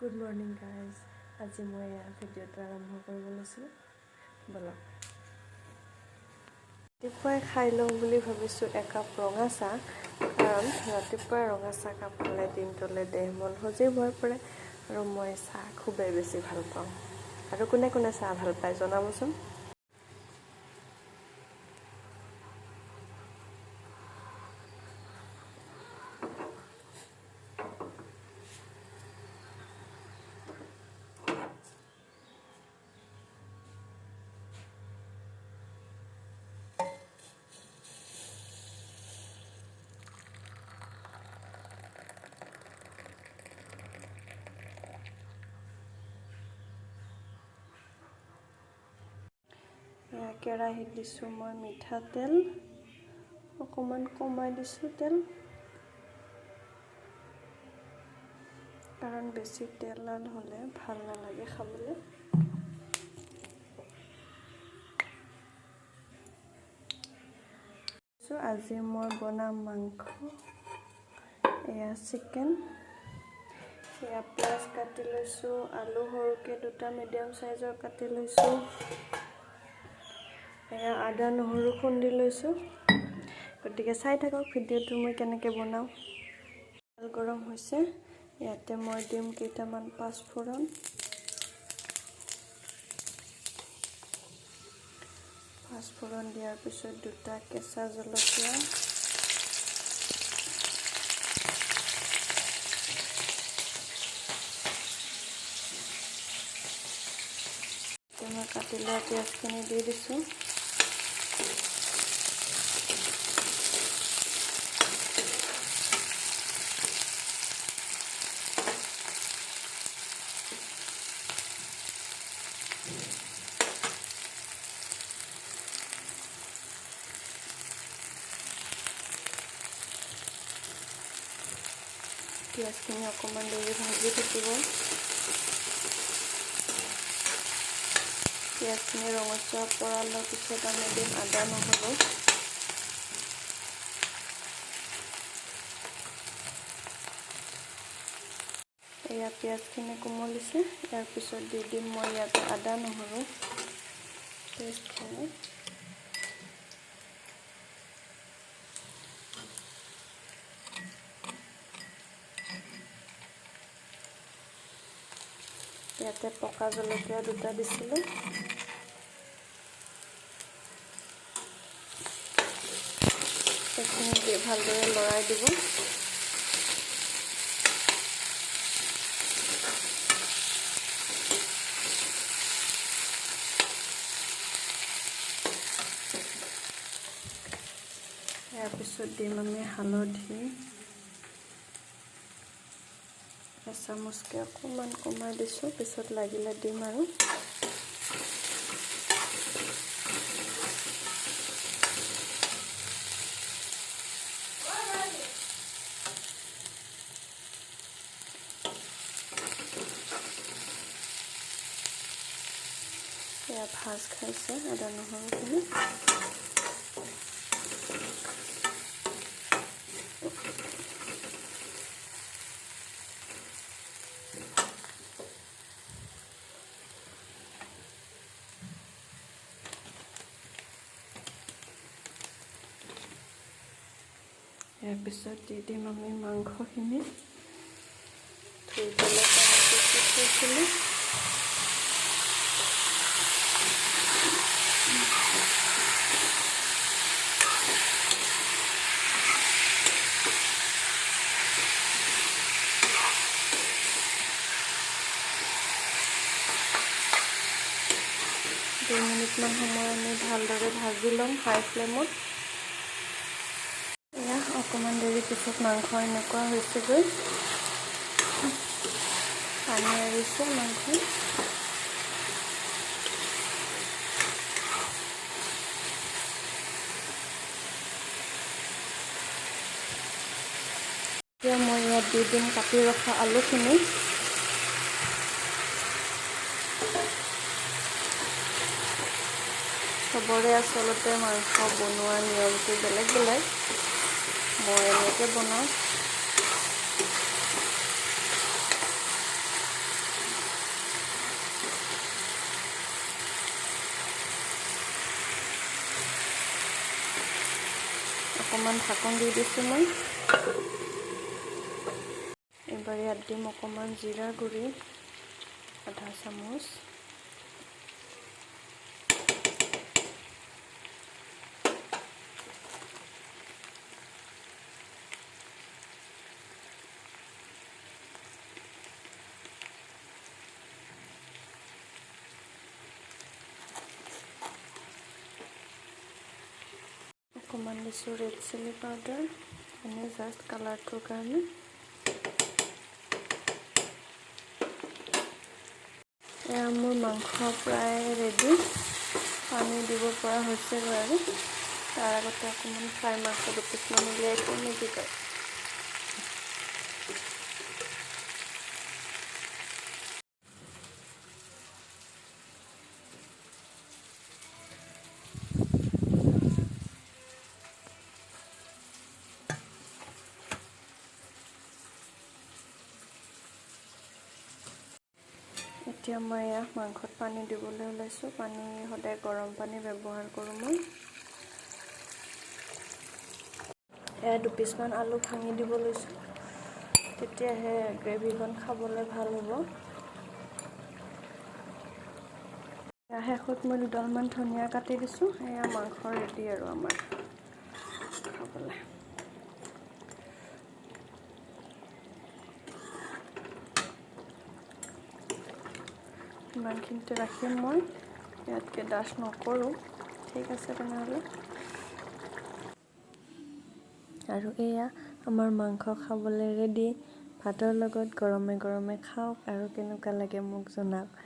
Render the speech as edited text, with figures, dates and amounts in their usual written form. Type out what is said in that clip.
Good morning guys. আজি মই ভিডিঅ'টো আৰম্ভ কৰিব লৈছোঁ বলক ৰাতিপুৱাই খাই লওঁ বুলি ভাবিছোঁ একাপ ৰঙা চাহ কাৰণ ৰাতিপুৱাই ৰঙা চাহ কাপ খালে দিনটোলৈ দেহ মন সজীৱ হৈ পৰে আৰু মই চাহ খুবেই বেছি ভাল পাওঁ আৰু কোনে কোনে চাহ ভাল পায় জনাবচোন কেৰাহীত দিছোঁ মই মিঠাতেল অকণমান কমাই দিছোঁ তেল কাৰণ বেছি তেল হ'লে ভাল নালাগে খাবলৈ আজি মই বনাম মাংস এয়া চিকেন এয়া পিঁয়াজ কাটি লৈছোঁ আলু সৰুকৈ দুটা মিডিয়াম সাইজৰ কাটি লৈছোঁ এয়া আদা নহৰু খুন্দি লৈছোঁ গতিকে চাই থাকক ভিডিঅ'টো মই কেনেকৈ বনাওঁ তেল গৰম হৈছে ইয়াতে মই দিম কেইটামান পাঁচফোৰণ দিয়াৰ পিছত দুটা কেঁচা জলকীয়া মই কাটি লোৱা পিঁয়াজখিনি দি দিছোঁ পিঁয়াজখিনি অকণমান দেৰি ভাজি থাকিব পিঁয়াজখিনি ৰঙচুৱা পৰাৰ পিছত আমি দিম আদা নহৰু এয়া পিঁয়াজখিনি কোমলিছে ইয়াৰ পিছত দি দিম মই ইয়াতে আদা নহৰু পেষ্টখিনি ইয়াতে পকা জলকীয়া দুটা দিছিলোঁ সেইখিনি দি ভালদৰে লৰাই দিব ইয়াৰ পিছত দিম আমি হালধি এচামুচকৈ অকণমান কমাই দিছোঁ পিছত লাগিলে দিম আৰু এয়া ভাজ খাইছে আদা নহৰুখিনি ইয়াৰ পিছত দি দিম আমি মাংসখিনি ধুই পেলাই থৈছিলোঁ দুই মিনিটমান সময় আমি ভালদৰে ভাজি ল'ম হাই ফ্লেমত অকণমান দেৰি পিছত মাংস এনেকুৱা হৈছেগৈ পানী এৰিছে মাংস এতিয়া মই ইয়াত দি দিম কাটি ৰখা আলুখিনি চবৰে আচলতে মাংস বনোৱা নিয়মটো বেলেগ বেলেগ মই এনেকৈ বনাওঁ অকণমান ঢাকন দি দিছোঁ মই। এইবাৰ ইয়াত দিম অকণমান জিৰা গুড়ি, আধা চামুচ। অকণমান দিছোঁ ৰেড চিলি পাউডাৰ, এনেই জাষ্ট কালাৰটোৰ কাৰণে। এয়া মোৰ মাংস প্ৰায় ৰেডি, পানী দিব পৰা হৈছে আৰু। তাৰ আগতে অকণমান ফ্ৰাই মাংস দুপিচমান উলিয়াই দিওঁ নেকি কয়। এতিয়া মই এয়া মাংসত পানী দিবলৈ ওলাইছোঁ। পানী সদায় গৰম পানী ব্যৱহাৰ কৰোঁ মই। এয়া দুপিচমান আলু ভাঙি দিব লৈছোঁ, তেতিয়াহে গ্ৰেভিকণ খাবলৈ ভাল হ'ব। শেষত মই দুডালমান ধনিয়া কাটি দিছোঁ। এয়া মাংস ৰেডি আৰু আমাৰ খাবলৈ। ইমানখিনিতে ৰাখিম মই, ইয়াতকৈ ডাঠ নকৰোঁ। ঠিক আছে তেনেহ'লে। আৰু এয়া আমাৰ মাংস খাবলৈ ৰেডি। ভাতৰ লগত গৰমে গৰমে খাওক আৰু কেনেকুৱা লাগে মোক জনাওক।